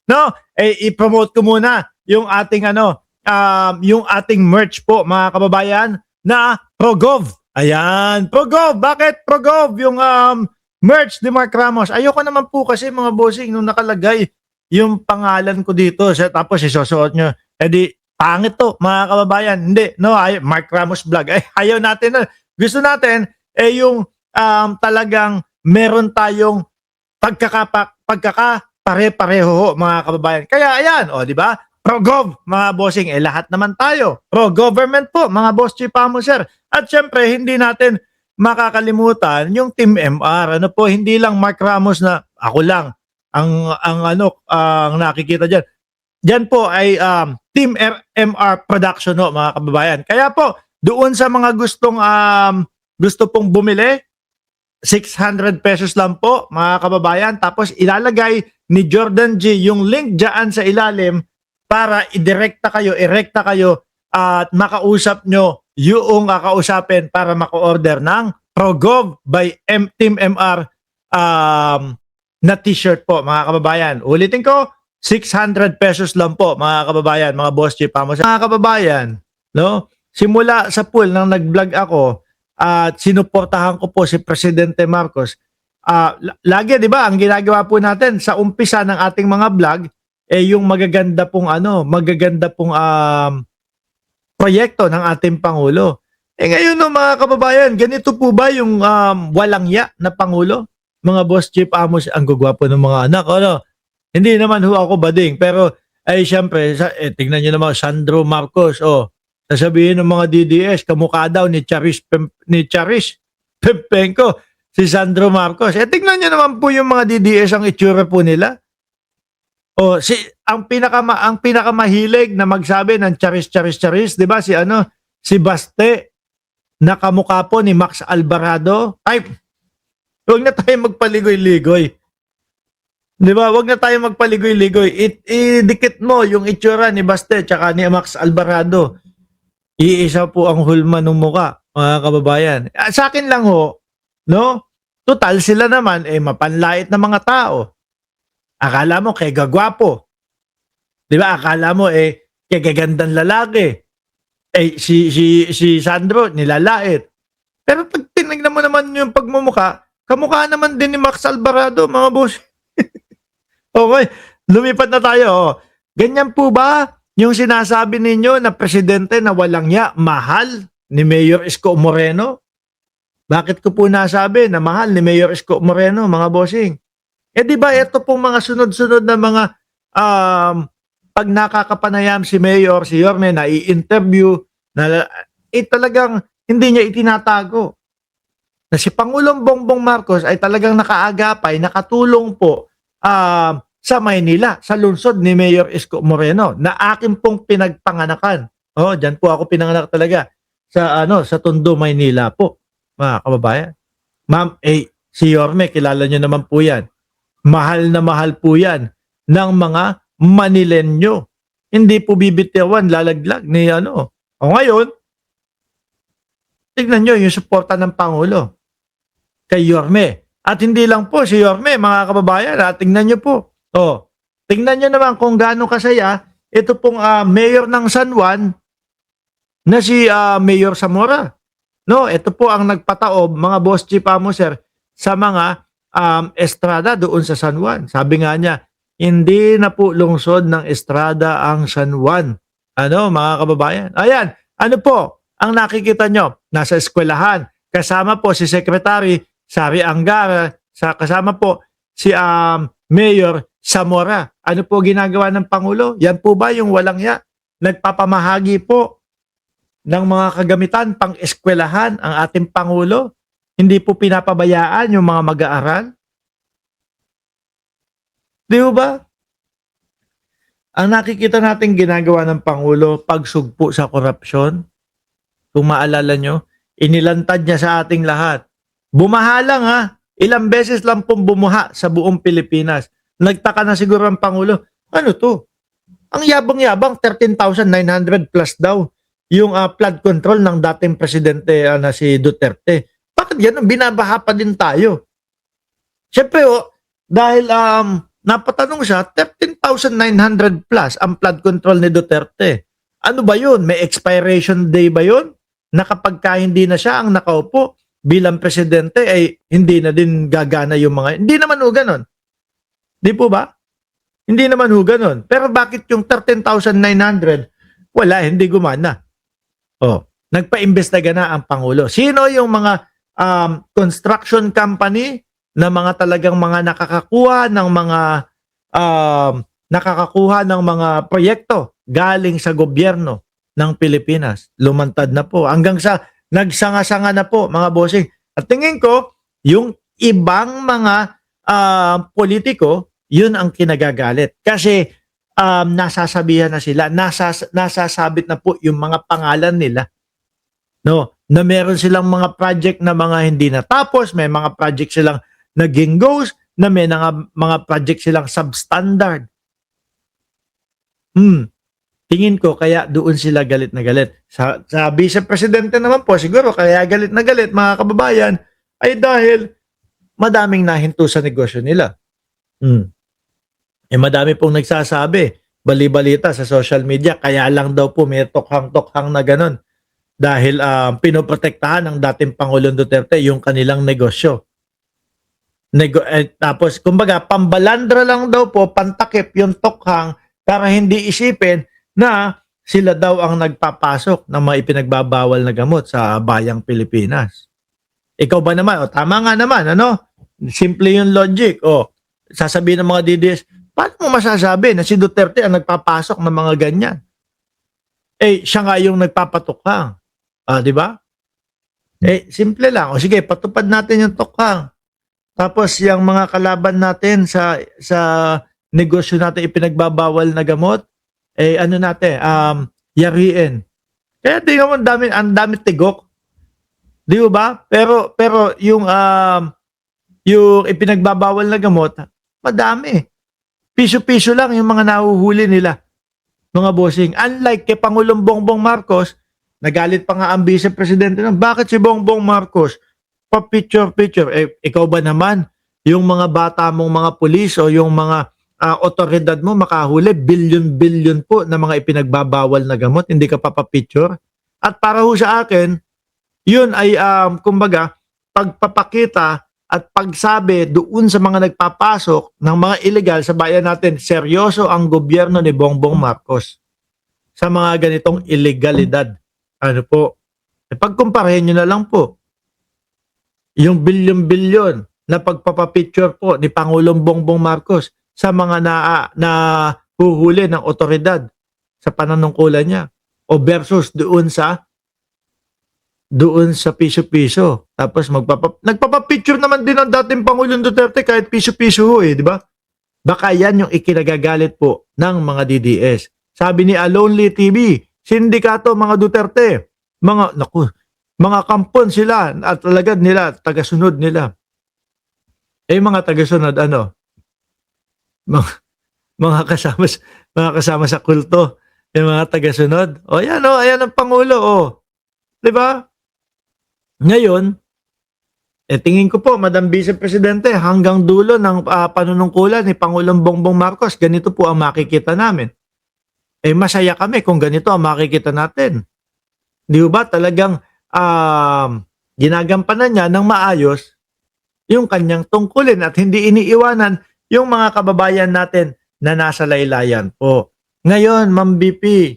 no? I-promote ko muna yung ating yung ating merch po, mga kababayan, na ProGov. Ayan, ProGov. Bakit ProGov yung merch ni Mark Ramos? Ayoko naman po kasi, mga bossing, nung nakalagay yung pangalan ko dito, tapos isusuot nyo, edi pangit to, mga kababayan. Hindi, no, Mark Ramos Vlog. Ayaw natin. Gusto natin, yung talagang meron tayong pagkakapare-pareho, mga kababayan. Kaya ayan, di ba? Pro-gov, mga bossing, lahat naman tayo. Pro-government po, mga boss chief amo, sir. At syempre, hindi natin makakalimutan yung Team MR. Ano po, hindi lang Mark Ramos na ako lang ang nakikita diyan. Diyan po ay Team MR production, no, mga kababayan. Kaya po, doon sa mga gusto pong bumili, 600 pesos lang po, mga kababayan. Tapos ilalagay ni Jordan G yung link dyan sa ilalim para irekta kayo at makausap nyo yung kakausapin para maka-order ng ProGov by Team MR na t-shirt po, mga kababayan. Ulitin ko, 600 pesos lang po, mga kababayan, mga boss chief amo. Mga kababayan, no? Simula sa pool nang nag-vlog ako, at sinuportahan ko po si Presidente Marcos. Lagi, di ba, ang ginagawa po natin sa umpisa ng ating mga vlog, yung magaganda pong proyekto ng ating Pangulo. Ngayon, no, mga kababayan, ganito po ba yung walang ya na Pangulo? Mga boss chief amos, ang gugwapo ng mga anak, ano? Hindi naman ho ako bading, pero syempre, tingnan nyo naman, Sandro Marcos, sasabihin ng mga DDS, kamukha daw ni Charis Pempenko, si Sandro Marcos. Tingnan nyo naman po yung mga DDS ang itsura po nila. Ang pinakamahilig na magsabi ng Charis, 'di ba? Si Baste na kamukha po ni Max Alvarado. Ay, huwag na tayo magpaligoy-ligoy. 'Di ba? Huwag na tayo magpaligoy-ligoy. Idikit mo yung itsura ni Baste tsaka ni Max Alvarado. Iisa po ang hulma ng muka, mga kababayan. Sa akin lang ho, no? Total sila naman mapanlait na mga tao. Akala mo kay gagwapo. 'Di ba? Akala mo kay gagandang lalaki. Si Sandro nilalait. Pero pag tinignan mo naman yung pagmumukha, kamukha naman din ni Max Alvarado, mga boss. Okay, lumipat na tayo. Ganyan po ba yung sinasabi ninyo na presidente na walang ya, mahal ni Mayor Isko Moreno? Bakit ko po nasabi na mahal ni Mayor Isko Moreno, mga bossing? Di ba ito pong mga sunod-sunod na mga pag nakakapanayam si Mayor, si Yorme, na i-interview, talagang hindi niya itinatago. Na si Pangulong Bongbong Marcos ay talagang nakaagapay, nakatulong po sa Maynila, sa lungsod ni Mayor Isko Moreno, na akin pong pinagpanganakan. Diyan po ako pinanganak talaga sa Tondo, Maynila po, mga kababayan. Ma'am, si Yorme, kilala niyo naman po yan. Mahal na mahal po yan ng mga Manilenyo. Hindi po bibitawan, lalaglag ni ngayon, tignan nyo yung suporta ng Pangulo kay Yorme. At hindi lang po si Yorme, mga kababayan, tingnan nyo po. Tingnan nyo naman kung gaano kasaya ito pong mayor ng San Juan na si Mayor Zamora. No, ito po ang nagpataob, mga boss chief amo, sir, sa mga estrada doon sa San Juan. Sabi nga niya, hindi na po lungsod ng estrada ang San Juan. Mga kababayan? Ayan, ano po ang nakikita nyo? Nasa eskwelahan. Kasama po si Secretary Sari Angara, kasama po si Mayor Zamora. Ano po ginagawa ng Pangulo? Yan po ba yung walang ya? Nagpapamahagi po ng mga kagamitan pang eskwelahan ang ating Pangulo? Hindi po pinapabayaan yung mga mag-aaral? Di ba? Ang nakikita natin ginagawa ng Pangulo, pagsugpo sa korupsyon, kung maalala nyo, inilantad niya sa ating lahat. Bumaha lang ha. Ilang beses lang pong bumuha sa buong Pilipinas. Nagtaka na siguro ang Pangulo, ano to? Ang yabang-yabang, 13,900 plus daw yung flood control ng dating presidente na si Duterte. Bakit yan? Binabaha pa din tayo. Siyempre, dahil napatanong siya, 13,900 plus ang flood control ni Duterte. Ano ba yun? May expiration day ba yun? Na kapag ka hindi na siya ang nakaupo bilang presidente ay hindi na din gagana yung mga... Hindi naman ho ganon. Di po ba? Hindi naman ho ganon. Pero bakit yung 13,900 wala, hindi gumana? Oh, nagpa-imbestiga na ang Pangulo. Sino yung mga construction company na mga talagang mga nakakakuha ng mga proyekto galing sa gobyerno ng Pilipinas? Lumantad na po. Hanggang sa nagsanga-sanga na po, mga bossing. At tingin ko, yung ibang mga politiko, yun ang kinagagalit. Kasi nasasabihan na sila, nasasabit na po yung mga pangalan nila. No, na meron silang mga project na mga hindi natapos, may mga project silang naging ghost, na may mga project silang substandard. Tingin ko kaya doon sila galit na galit. Sa Vice Presidente naman po, siguro kaya galit na galit mga kababayan ay dahil madaming nahinto sa negosyo nila. Madami pong nagsasabi, bali-balita sa social media, kaya lang daw po may tokhang-tokhang na ganon. Dahil pinoprotektahan ng dating Pangulong Duterte yung kanilang negosyo. Tapos, kumbaga, pambalandra lang daw po, pantakip yung tokhang para hindi isipin na sila daw ang nagpapasok ng mga ipinagbabawal na gamot sa bayang Pilipinas. Ikaw ba naman? O, tama nga naman, ano? Simple yung logic. O, sasabihin ng mga DDS, paano mo masasabi na si Duterte ang nagpapasok ng mga ganyan? Siya nga yung nagpapatukhang. Di ba? Simple lang. O sige, patupad natin yung tukhang. Tapos yung mga kalaban natin sa negosyo natin ipinagbabawal na gamot, ano natin, yariin. Kaya tingnan mo, ang dami tigok. Di ba? Pero yung ipinagbabawal na gamot, madami. Piso-piso lang yung mga nahuhuli nila. Mga bossing. Unlike kay Pangulong Bongbong Marcos, nagalit pa nga ang Vice Presidente ng bakit si Bongbong Marcos pa-picture-picture? Ikaw ba naman, yung mga bata mong mga pulis o yung mga otoridad mo makahuli, billion-billion po na mga ipinagbabawal na gamot, hindi ka pa-picture? At para ho sa akin, yun ay kumbaga, pagpapakita at pagsabi doon sa mga nagpapasok ng mga illegal sa bayan natin, seryoso ang gobyerno ni Bongbong Marcos sa mga ganitong illegalidad. Ano po? Pagkumparahin nyo na lang po. Yung bilyon-bilyon na pagpapapicture po ni Pangulong Bongbong Marcos sa mga huhuli ng otoridad sa pananungkulan niya. O versus doon sa piso-piso. Tapos nagpapapicture naman din ang dating Pangulong Duterte kahit piso-piso di ba? Baka yan yung ikinagagalit po ng mga DDS. Sabi ni Alonly TV, sindikato mga Duterte, mga kampon sila at alagad nila, tagasunod nila. Mga tagasunod ano? Mga kasama sa kulto, yung mga tagasunod. Ayan ang Pangulo, 'Di ba? Ngayon, tingin ko po, Madam Vice Presidente, hanggang dulo ng panunungkulan ni Pangulong Bongbong Marcos, ganito po ang makikita namin. Masaya kami kung ganito ang makikita natin. Di ba talagang ginagampanan niya ng maayos yung kanyang tungkulin at hindi iniiwanan yung mga kababayan natin na nasa laylayan po. Ngayon, Ma'am BP,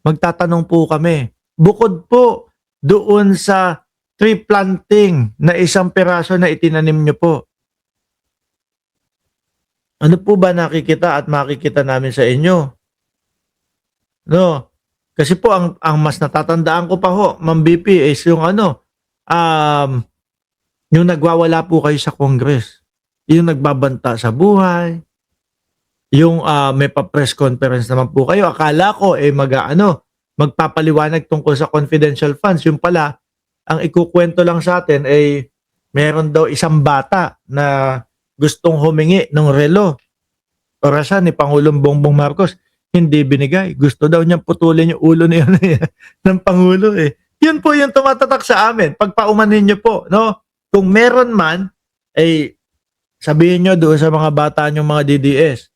magtatanong po kami, bukod po doon sa tree planting na 1 piraso na itinanim niyo po, ano po ba nakikita at makikita namin sa inyo? No? Kasi po ang mas natatandaan ko pa ho, Ma'am BP, is yung yung nagwawala po kayo sa Congress. Yung nagbabanta sa buhay. Yung may pa-press conference naman po kayo. Akala ko magpapaliwanag tungkol sa confidential funds. Yung pala, ang ikukwento lang sa atin ay meron daw isang bata na gustong humingi ng relo. Orasan ni Pangulong Bongbong Marcos. Hindi binigay. Gusto daw niyang putulin yung ulo niya ng Pangulo Yun po yung tumatatak sa amin. Pagpaumanin niyo po, no? Kung meron man, sabihin niyo doon sa mga bata niyong mga DDS,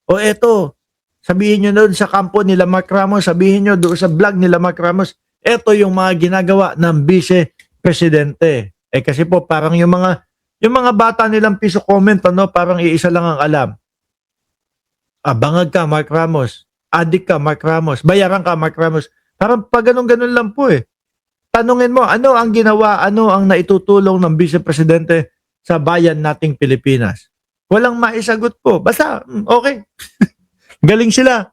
O eto, sabihin nyo doon sa kampo nila Mark Ramos, sabihin nyo doon sa vlog nila Mark Ramos, eto yung mga ginagawa ng Vice Presidente. Eh kasi po parang yung mga bata nilang piso comment, ano, parang iisa lang ang alam. Bangag ka, Mark Ramos. Adik ka, Mark Ramos. Bayaran ka, Mark Ramos. Parang pa ganun-ganun lang po eh. Tanungin mo, ano ang ginawa, ano ang naitutulong ng Vice Presidente sa bayan nating Pilipinas? Walang maisagot po. Basta, okay. Galing sila.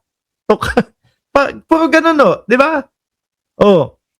Puro ganun, no? Di ba? Oh,